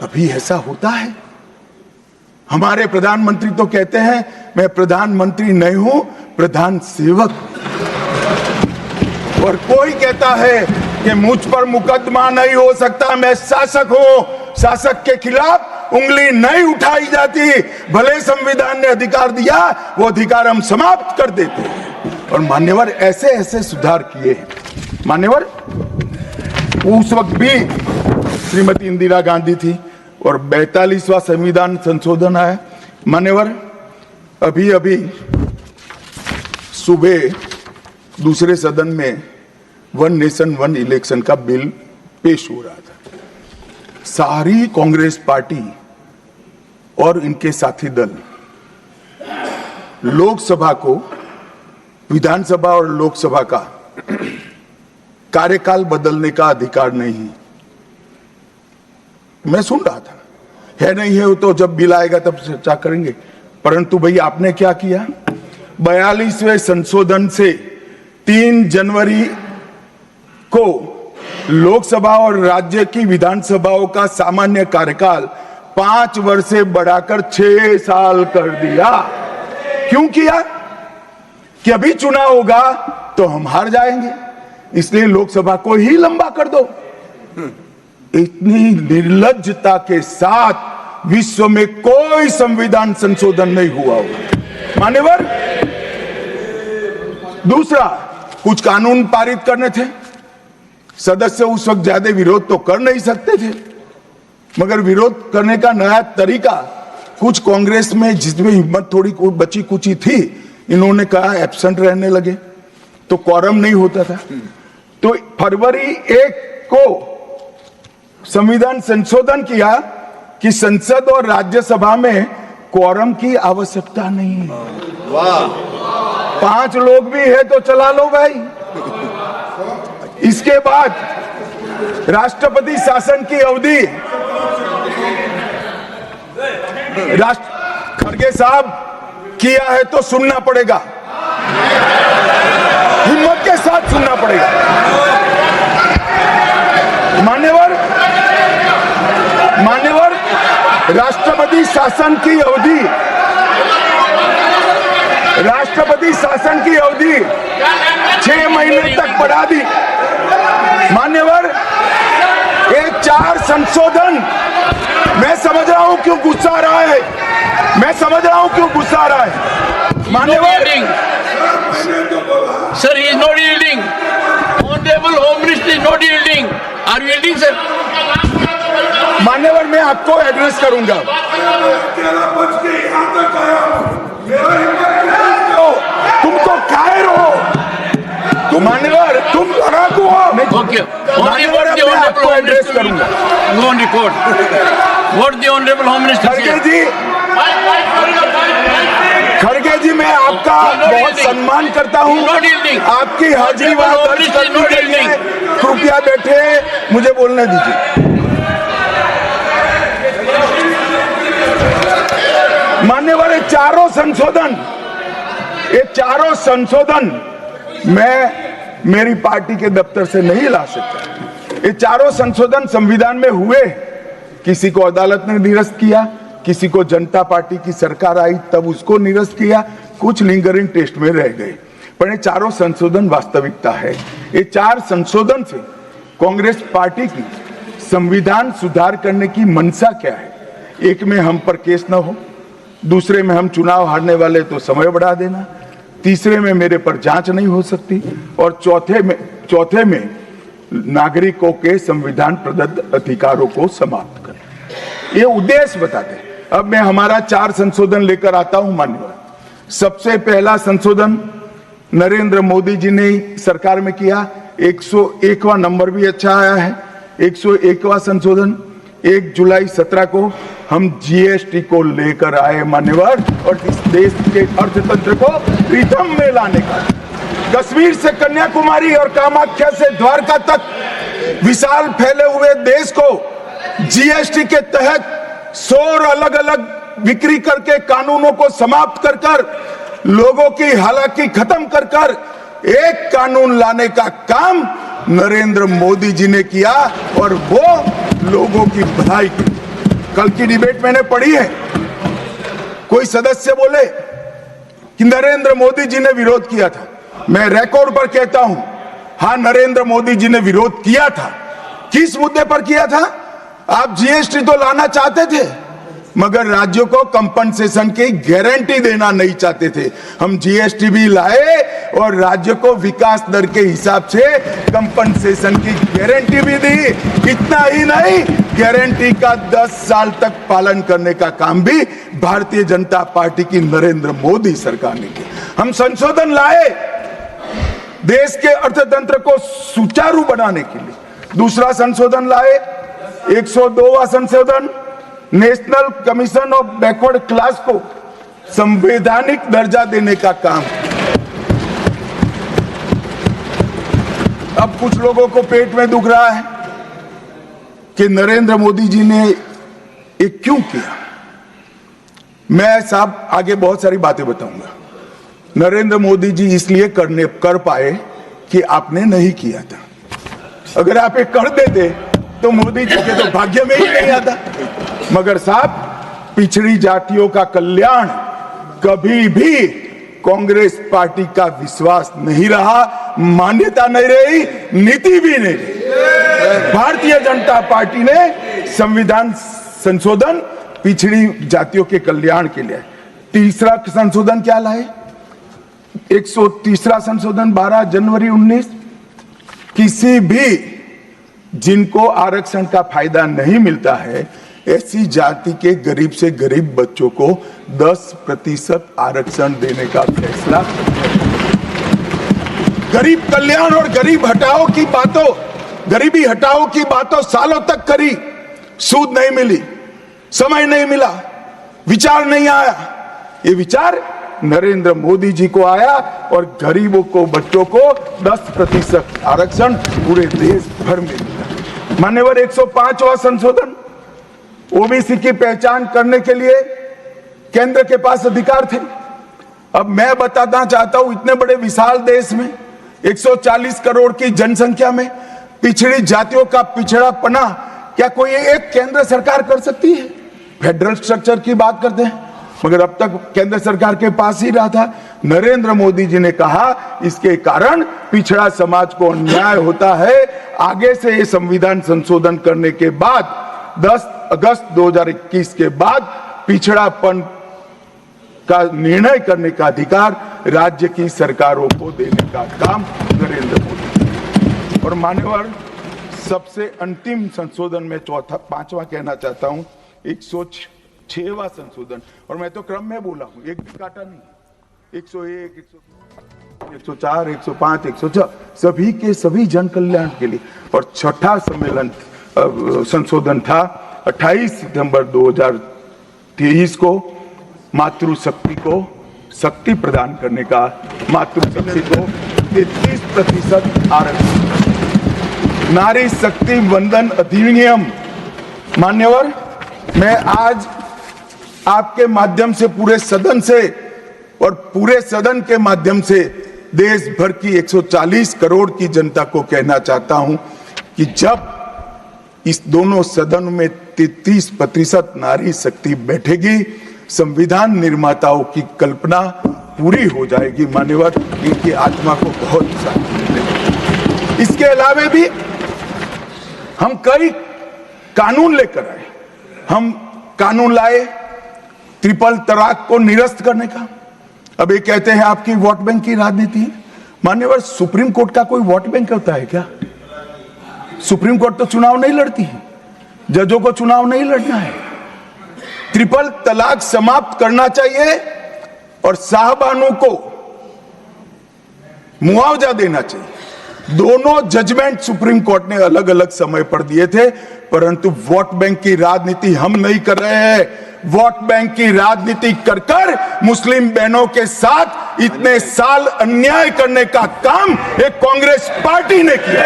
अभी ऐसा होता है? हमारे प्रधानमंत्री तो कहते हैं मैं प्रधानमंत्री नहीं हूं, प्रधान सेवक। और कोई कहता है कि मुझ पर मुकदमा नहीं हो सकता, मैं शासक हूं, शासक के खिलाफ उंगली नहीं उठाई जाती। भले संविधान ने अधिकार दिया, वो अधिकार हम समाप्त कर देते हैं। और मान्यवर ऐसे ऐसे सुधार किए हैं। मान्यवर उस वक्त भी श्रीमती इंदिरा गांधी थी और 42वां संविधान संशोधन आया। मान्यवर अभी अभी सुबह दूसरे सदन में वन नेशन वन इलेक्शन का बिल पेश हो रहा था। सारी कांग्रेस पार्टी और इनके साथी दल लोकसभा को, विधानसभा और लोकसभा का कार्यकाल बदलने का अधिकार नहीं। मैं सुन रहा था, है नहीं है तो जब बिल आएगा तब चर्चा करेंगे। परंतु भाई आपने क्या किया? 42वें संशोधन से 3 जनवरी को लोकसभा और राज्य की विधानसभाओं का सामान्य कार्यकाल 5 वर्ष से बढ़ाकर 6 साल कर दिया। क्यों किया? कि अभी चुनाव होगा तो हम हार जाएंगे, इसलिए लोकसभा को ही लंबा कर दो। इतनी निर्लज्जता के साथ विश्व में कोई संविधान संशोधन नहीं हुआ होगा। मान्यवर दूसरा, कुछ कानून पारित करने थे। सदस्य उस वक्त ज्यादा विरोध तो कर नहीं सकते थे, मगर विरोध करने का नया तरीका कुछ कांग्रेस में, जिसमें हिम्मत थोड़ी बची कुची थी, इन्होंने कहा एब्सेंट रहने लगे तो क्वारम नहीं होता था। तो फरवरी 1 को संविधान संशोधन किया कि संसद और राज्यसभा में क्वारम की आवश्यकता नहीं है। वाह, 5 लोग भी है तो चला लो भाई। इसके बाद राष्ट्रपति शासन की अवधि, खड़गे साहब किया है तो सुनना पड़ेगा, हिम्मत के साथ सुनना पड़ेगा। मान्यवर राष्ट्रपति शासन की अवधि, राष्ट्रपति शासन की अवधि 6 महीने तक बढ़ा दी। मान्यवर ये 4 संशोधन, मैं समझ रहा हूं क्यों गुस्सा आ रहा है, मैं समझ रहा हूं क्यों गुस्सा आ रहा है। मान्यवर sir, he is not yielding. Honorable Home Minister is not yielding. Are you yielding, sir? मान्यवर मैं आपको एड्रेस करूंगा। तुम तो कायर हो, तुम मान्यवर, तुम लड़ाकू हो। Okay. मान्यवर मैं आपको एड्रेस करूंगा। Go on record. What the Honorable Home Minister खड़गे said. जी, खड़गे जी, मैं आपका बहुत सम्मान करता हूं, आपकी हाजिरी वहां दर्ज कर दी गई है। कृपया बैठे, मुझे बोलने दीजिए। मान्यवर ये चारों संशोधन मैं मेरी पार्टी के दफ्तर से नहीं ला सकता। ये चारों संशोधन संविधान में हुए, किसी को अदालत ने निरस्त किया, किसी को जनता पार्टी की सरकार आई तब उसको निरस्त किया, कुछ लिंगरिंग टेस्ट में रह गए। पर ये चारों संशोधन वास्तविकता है। ये 4 संशोधन से कांग्रेस पार्टी की संविधान सुधार करने की मंशा क्या है? एक में हम पर केस न हो, दूसरे में हम चुनाव हारने वाले तो समय बढ़ा देना, तीसरे में मेरे पर जांच नहीं हो सकती, और चौथे में नागरिकों के संविधान प्रदत्त अधिकारों को समाप्त करना। ये उद्देश्य बताते हैं। अब मैं हमारा 4 संशोधन लेकर आता हूं। मान्यवर सबसे पहला संशोधन नरेंद्र मोदी जी ने सरकार में किया। 101वां नंबर भी अच्छा आया है। 101वां संशोधन 1 जुलाई 17 को हम जीएसटी को लेकर आए मान्यवर, और इस देश के अर्थतंत्र को रिदम में लाने का। कश्मीर से कन्याकुमारी और कामाख्या से द्वारका तक विशाल फैले हुए देश को जीएसटी के तहत 100 अलग अलग बिक्री करके कानूनों को समाप्त कर कर लोगों की हालाकी खत्म कर कर एक कानून लाने का काम नरेंद्र मोदी जी ने किया, और वो लोगों की भलाई की। कल की डिबेट मैंने पढ़ी है, कोई सदस्य बोले कि नरेंद्र मोदी जी ने विरोध किया था। मैं रिकॉर्ड पर कहता हूं, हां, नरेंद्र मोदी जी ने विरोध किया था। किस मुद्दे पर किया था? आप जीएसटी तो लाना चाहते थे, मगर राज्यों को कंपनसेशन की गारंटी देना नहीं चाहते थे। हम जीएसटी भी लाए और राज्यों को विकास दर के हिसाब से कंपनसेशन की गारंटी भी दी। इतना ही नहीं, गारंटी का 10 साल तक पालन करने का काम भी भारतीय जनता पार्टी की नरेंद्र मोदी सरकार ने किया। हम संशोधन लाए देश के अर्थतंत्र को सुचारू बनाने के लिए। दूसरा संशोधन लाए, 102वां संशोधन, national commission of backward class को संवैधानिक दर्जा देने का काम। अब कुछ लोगों को पेट में दुख रहा है कि नरेंद्र मोदी जी ने ये क्यों किया। मैं साहब आगे बहुत सारी बातें बताऊंगा। नरेंद्र मोदी जी इसलिए कर पाए कि आपने नहीं किया था। अगर आप ये कर देते तो मोदी जी के तो भाग्य में ही नहीं आता। मगर साहब, पिछड़ी जातियों का कल्याण कभी भी कांग्रेस पार्टी का विश्वास नहीं रहा, मान्यता नहीं रही, नीति भी नहीं रही। भारतीय जनता पार्टी ने संविधान संशोधन पिछड़ी जातियों के कल्याण के लिए। तीसरा संशोधन क्या लाए? 130वां संशोधन 12 जनवरी 19, किसी भी जिनको आरक्षण का फायदा नहीं मिलता है, ऐसी जाति के गरीब से गरीब बच्चों को 10% आरक्षण देने का फैसला। गरीब कल्याण और गरीब हटाओ की बातों, गरीबी हटाओ की बातों सालों तक करी, सूद नहीं मिली, समय नहीं मिला, विचार नहीं आया। ये विचार नरेंद्र मोदी जी को आया और गरीबों को, बच्चों को 10% आरक्षण पूरे देश भर में मिला। मान्यवर 105वां संशोधन, ओबीसी की पहचान करने के लिए केंद्र के पास अधिकार थे। अब मैं बताना चाहता हूं, इतने बड़े विशाल देश में 140 करोड़ की जनसंख्या में पिछड़ी जातियों का पिछड़ापना क्या कोई एक केंद्र सरकार कर सकती है? फेडरल स्ट्रक्चर की बात करते हैं, मगर अब तक केंद्र सरकार के पास ही रहा था। नरेंद्र मोदी जी ने कहा इसके कारण पिछड़ा समाज को अन्याय होता है। आगे से ये संविधान संशोधन करने के बाद 10 अगस्त 2021 के बाद पिछड़ापन का निर्णय करने का अधिकार राज्य की सरकारों को देने का काम नरेंद्र मोदी। और मान्यवर, सबसे अंतिम संशोधन में पांचवा कहना चाहता हूं, 106वां संशोधन, और मैं तो क्रम में बोला हूं, एक भी काटा नहीं। 101, 104, 105, 106 सभी के सभी जन कल्याण के लिए। और छठा सम्मेलन संशोधन था 28 सितंबर 2023 को, मातृशक्ति को शक्ति प्रदान करने का, मातृशक्ति को 33% आरक्षण, नारी शक्ति वंदन अधिनियम। मान्यवर, मैं आज आपके माध्यम से पूरे सदन से और पूरे सदन के माध्यम से देश भर की 140 करोड़ की जनता को कहना चाहता हूं कि जब इस दोनों सदन में 33% नारी शक्ति बैठेगी, संविधान निर्माताओं की कल्पना पूरी हो जाएगी। मान्यवर, इनकी आत्मा को बहुत शांति मिलेगी। इसके अलावा भी हम कई कानून लेकर आए। हम कानून लाए ट्रिपल तलाक को निरस्त करने का। अब ये कहते हैं आपकी वोट बैंक की राजनीति है। मान्यवर, सुप्रीम कोर्ट का कोई वोट बैंक होता है क्या? सुप्रीम कोर्ट तो चुनाव नहीं लड़ती है, जजों को चुनाव नहीं लड़ना है। ट्रिपल तलाक समाप्त करना चाहिए और साहबानों को मुआवजा देना चाहिए। दोनों जजमेंट सुप्रीम कोर्ट ने अलग अलग समय पर दिए थे, परंतु वोट बैंक की राजनीति हम नहीं कर रहे हैं। वोट बैंक की राजनीति कर कर मुस्लिम बहनों के साथ इतने साल अन्याय करने का काम एक कांग्रेस पार्टी ने किया।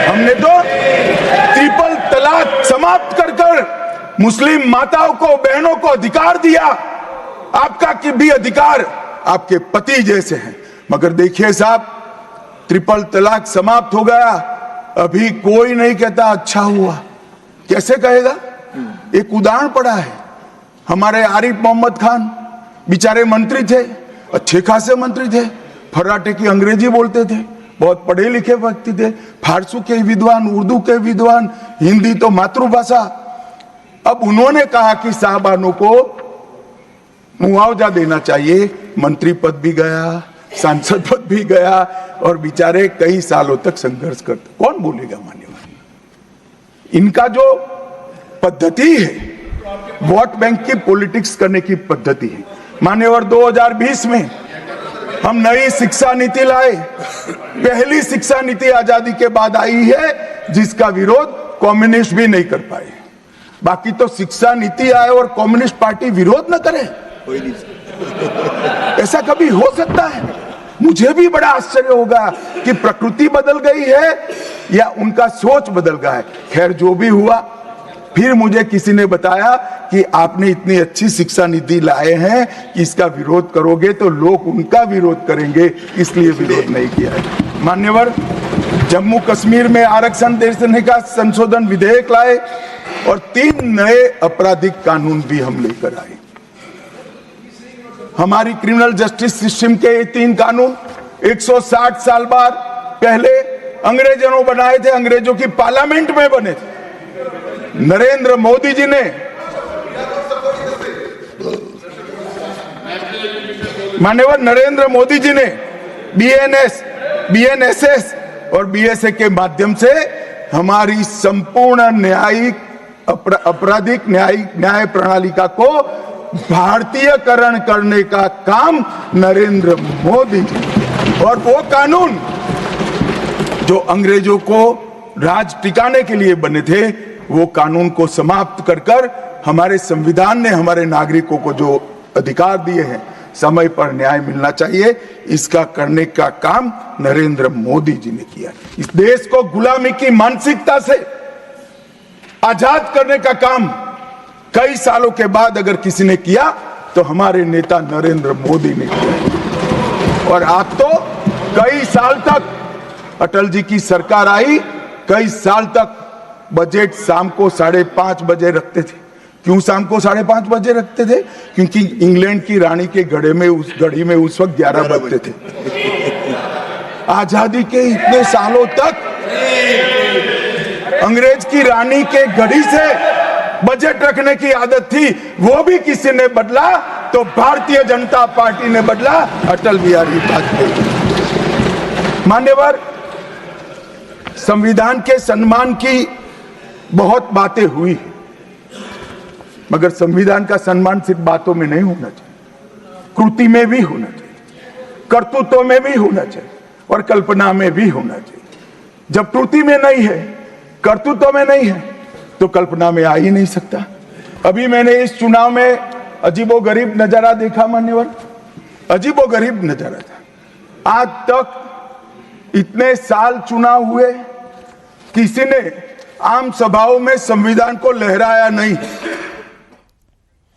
हमने तो ट्रिपल तलाक समाप्त कर कर मुस्लिम माताओं को, बहनों को अधिकार दिया। आपका कि भी अधिकार आपके पति जैसे हैं, मगर देखिए साहब, ट्रिपल तलाक समाप्त हो गया, अभी कोई नहीं कहता अच्छा हुआ। कैसे कहेगा? एक उदाहरण पड़ा है। हमारे आरिफ मोहम्मद खान बेचारे मंत्री थे, अच्छे खासे मंत्री थे, फर्राटे की अंग्रेजी बोलते थे, बहुत पढ़े लिखे व्यक्ति थे, फारसी के विद्वान, उर्दू के विद्वान, हिंदी तो मातृभाषा। अब उन्होंने कहा कि साहबानों को मुआवजा देना चाहिए, मंत्री पद भी गया, सांसद पद भी गया और बेचारे कई सालों तक संघर्ष करते। कौन बोलेगा मान्यवर? इनका जो पद्धति है वोट बैंक की पॉलिटिक्स करने की पद्धति है। मान्यवर 2020 में हम नई शिक्षा नीति लाए, पहली शिक्षा नीति आजादी के बाद आई है जिसका विरोध कम्युनिस्ट भी नहीं कर पाए। बाकी तो शिक्षा नीति आए और कम्युनिस्ट पार्टी विरोध न करे, ऐसा कभी हो सकता है? मुझे भी बड़ा आश्चर्य होगा कि प्रकृति बदल गई है या उनका सोच बदल गया है। खैर जो भी हुआ, फिर मुझे किसी ने बताया कि आपने इतनी अच्छी शिक्षा नीति लाए हैं कि इसका विरोध करोगे तो लोग उनका विरोध करेंगे, इसलिए विरोध नहीं किया है। मान्यवर, जम्मू कश्मीर में आरक्षण देने का संशोधन विधेयक लाए और 3 नए आपराधिक कानून भी हम लेकर आए। हमारी क्रिमिनल जस्टिस सिस्टम के ये 3 कानून 160 साल बाद पहले अंग्रेजों ने बनाए थे, अंग्रेजों की पार्लियामेंट में बने थे। नरेंद्र मोदी जी ने, माननीय नरेंद्र मोदी जी ने बीएनएस, बीएनएसएस और बीएसए के माध्यम से हमारी संपूर्ण न्यायिक आपराधिक न्याय प्रणालिका को भारतीयकरण करने का काम नरेंद्र मोदी जी। और वो कानून जो अंग्रेजों को राज टिकाने के लिए बने थे, वो कानून को समाप्त कर हमारे संविधान ने हमारे नागरिकों को जो अधिकार दिए हैं, समय पर न्याय मिलना चाहिए, इसका करने का काम नरेंद्र मोदी जी ने किया। इस देश को गुलामी की मानसिकता से आजाद करने का काम कई सालों के बाद अगर किसी ने किया तो हमारे नेता नरेंद्र मोदी ने किया। और आप तो कई साल तक, अटल जी की सरकार आई, कई साल तक बजट शाम को 5:30 बजे रखते थे। क्यों शाम को 5:30 बजे रखते थे? क्योंकि इंग्लैंड की रानी के घड़ी में उस वक्त 11 बजते थे। आजादी के इतने सालों तक अंग्रेज की रानी के घड़ी से बजट रखने की आदत थी, वो भी किसी ने बदला तो भारतीय जनता पार्टी ने बदला, अटल बिहारी वाजपेयी। मान्यवर, संविधान के सम्मान की बहुत बातें हुई, मगर संविधान का सम्मान सिर्फ बातों में नहीं होना चाहिए, कृति में भी होना चाहिए, कर्तृत्व में भी होना चाहिए और कल्पना में भी होना चाहिए। जब कृति में नहीं है, कर्तृत्व में नहीं है, तो कल्पना में आ ही नहीं सकता। अभी मैंने इस चुनाव में अजीबोगरीब नजारा देखा मान्यवर, अजीबोगरीब नजारा था। आज तक इतने साल चुनाव हुए, किसी ने आम सभाओं में संविधान को लहराया नहीं।